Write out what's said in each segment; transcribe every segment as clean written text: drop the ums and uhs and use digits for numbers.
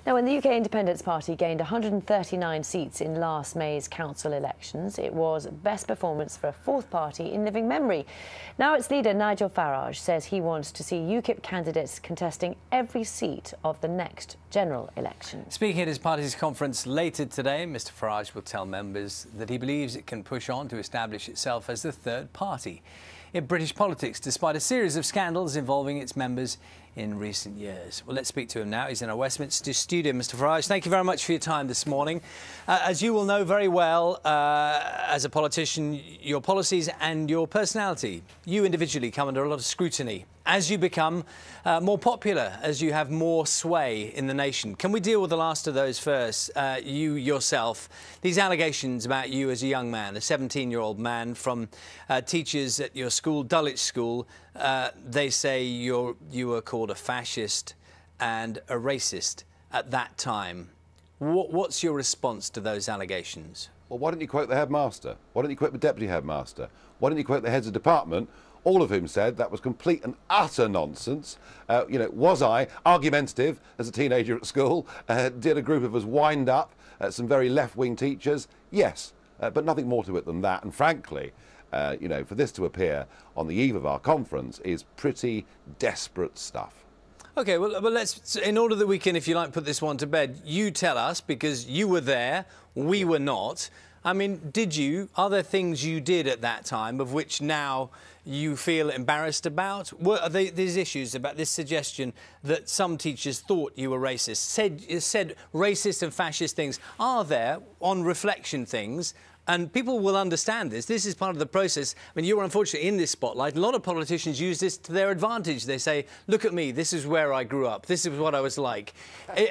Now, when the UK Independence Party gained 139 seats in last May's council elections, it was best performance for a fourth party in living memory. Now its leader, Nigel Farage, says he wants to see UKIP candidates contesting every seat of the next general election. Speaking at his party's conference later today, Mr Farage will tell members that he believes it can push on to establish itself as the third party in British politics, despite a series of scandals involving its members in recent years. Well, let's speak to him now. He's in our Westminster studio. Mr Farage, thank you very much for your time this morning. As you will know very well, as a politician, your policies and your personality, you individually come under a lot of scrutiny as you become more popular, as you have more sway in the nation. Can we deal with the last of those first? You yourself, these allegations about you as a young man, a 17-year-old man, from teachers at your school, Dulwich School. They say you were called a fascist and a racist at that time. What's your response to those allegations? Well, why don't you quote the headmaster? Why don't you quote the deputy headmaster? Why don't you quote the heads of department, all of whom said that was complete and utter nonsense? Was I argumentative as a teenager at school? Did a group of us wind up some very left-wing teachers? Yes, but nothing more to it than that. And frankly, for this to appear on the eve of our conference is pretty desperate stuff. OK, well, let's, in order that we can, if you like, put this one to bed, you tell us, because you were there, we were not. I mean, are there things you did at that time of which now you feel embarrassed about? Were these issues about this suggestion that some teachers thought you were racist, said racist and fascist things? Are there, on reflection, things? And people will understand this. This is part of the process. I mean, you're unfortunately in this spotlight. A lot of politicians use this to their advantage. They say, look at me, this is where I grew up, this is what I was like.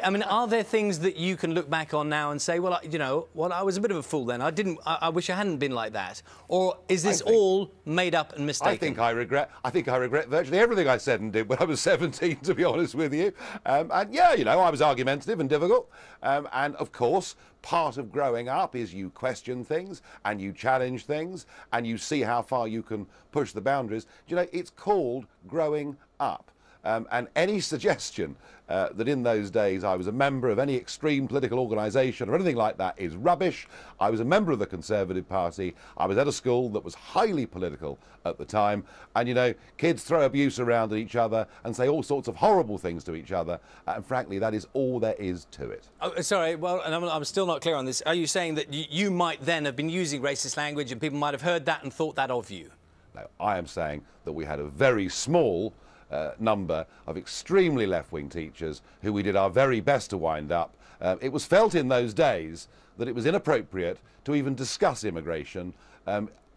I mean, are there things that you can look back on now and say, well, I was a bit of a fool then. I wish I hadn't been like that. Or is this all made up and mistaken? I think I regret virtually everything I said and did when I was 17, to be honest with you. And yeah, I was argumentative and difficult. And of course, part of growing up is you question things and you challenge things and you see how far you can push the boundaries. It's called growing up. And any suggestion that in those days I was a member of any extreme political organisation or anything like that is rubbish. I was a member of the Conservative Party. I was at a school that was highly political at the time. And, kids throw abuse around at each other and say all sorts of horrible things to each other. And frankly, that is all there is to it. Oh, sorry, well, and I'm still not clear on this. Are you saying that you might then have been using racist language and people might have heard that and thought that of you? No, I am saying that we had a very small number of extremely left-wing teachers who we did our very best to wind up. It was felt in those days that it was inappropriate to even discuss immigration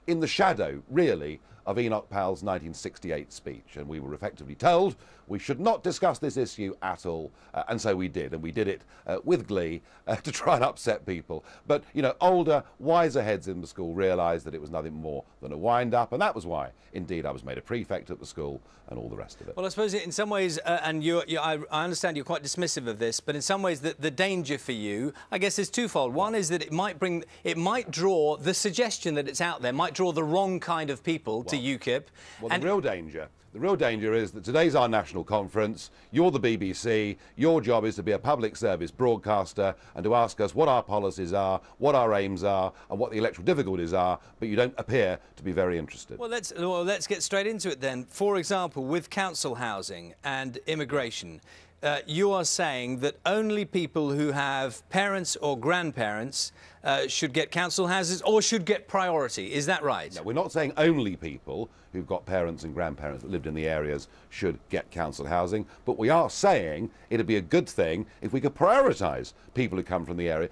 in the shadow, really, of Enoch Powell's 1968 speech. And we were effectively told we should not discuss this issue at all. And so we did. And we did it with glee to try and upset people. But, older, wiser heads in the school realised that it was nothing more than a wind-up. And that was why, indeed, I was made a prefect at the school and all the rest of it. Well, I suppose in some ways, and I understand you're quite dismissive of this, but in some ways the danger for you, I guess, is twofold. One is that it might draw the suggestion that it's out there, might draw the wrong kind of people to UKIP. Well, the real danger is that today's our national conference. You're the BBC. Your job is to be a public service broadcaster and to ask us what our policies are, what our aims are, and what the electoral difficulties are, but you don't appear to be very interested. Well, let's get straight into it then. For example, with council housing and immigration, you are saying that only people who have parents or grandparents should get council houses or should get priority. Is that right? No, we're not saying only people who've got parents and grandparents that lived in the areas should get council housing, but we are saying it'd be a good thing if we could prioritise people who come from the area.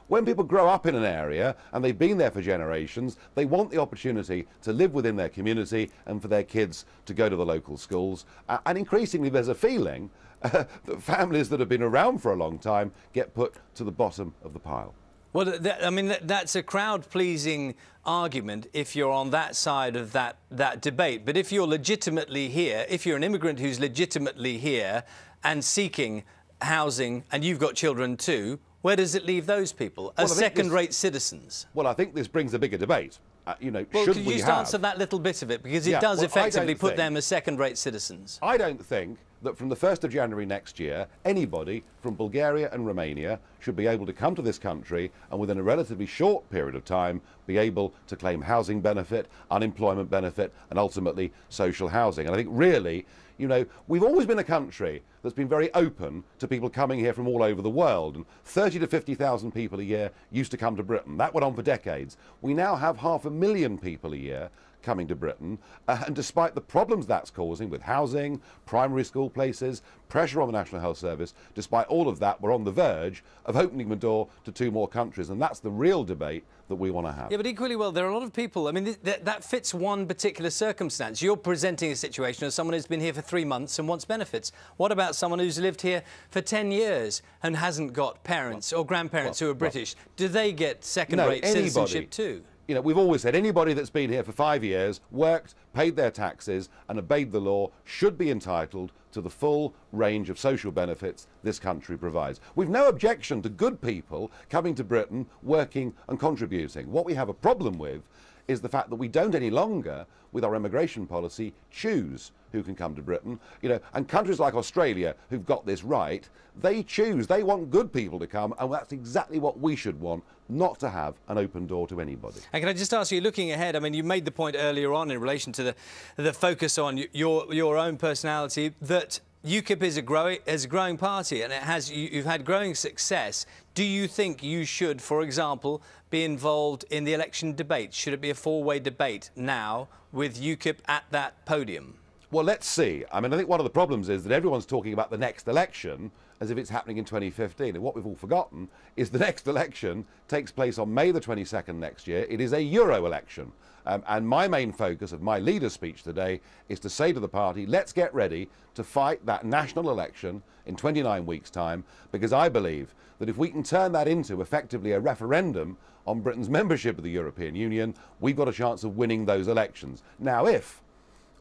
When people grow up in an area and they've been there for generations, they want the opportunity to live within their community and for their kids to go to the local schools. And increasingly there's a feeling that families that have been around for a long time get put to the bottom of the pile. Well, I mean, that's a crowd-pleasing argument if you're on that side of that debate. But if you're legitimately here, if you're an immigrant who's legitimately here and seeking housing, and you've got children too, where does it leave those people as second-rate citizens? Well, I think this brings a bigger debate. Well, could you just answer that little bit of it? Because it does effectively put them as second-rate citizens. I don't think that from the 1st of January next year, anybody from Bulgaria and Romania should be able to come to this country and within a relatively short period of time be able to claim housing benefit, unemployment benefit and ultimately social housing. And I think really, you know, we've always been a country that's been very open to people coming here from all over the world. And 30 to 50,000 people a year used to come to Britain. That went on for decades. We now have 500,000 people a year coming to Britain, and despite the problems that's causing with housing, primary school places, pressure on the National Health Service, despite all of that, we're on the verge of opening the door to 2 more countries, and that's the real debate that we want to have. Yeah, but equally well, there are a lot of people, I mean, that fits one particular circumstance. You're presenting a situation as someone who's been here for 3 months and wants benefits. What about someone who's lived here for 10 years and hasn't got parents or grandparents who are British? Do they get second-rate citizenship too? You know, we've always said anybody that's been here for 5 years, worked, paid their taxes and obeyed the law should be entitled to the full range of social benefits this country provides. We've no objection to good people coming to Britain, working and contributing. What we have a problem with is the fact that we don't any longer, with our immigration policy, choose who can come to Britain. You know, and countries like Australia, who've got this right, they choose. They want good people to come, and that's exactly what we should want, not to have an open door to anybody. And can I just ask you, looking ahead, I mean, you made the point earlier on in relation to the focus on your own personality, that UKIP is a growing party and you've had growing success. Do you think you should, for example, be involved in the election debate? Should it be a 4-way debate now with UKIP at that podium? Well, let's see. I mean, I think one of the problems is that everyone's talking about the next election as if it's happening in 2015. And what we've all forgotten is the next election takes place on May the 22nd next year. It is a Euro election. And my main focus of my leader's speech today is to say to the party, let's get ready to fight that national election in 29 weeks' time, because I believe that if we can turn that into effectively a referendum on Britain's membership of the European Union, we've got a chance of winning those elections. Now, if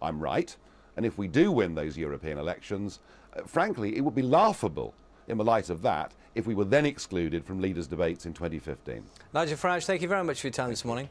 I'm right, and if we do win those European elections, frankly, it would be laughable in the light of that if we were then excluded from leaders' debates in 2015. Nigel Farage, thank you very much for your time this morning.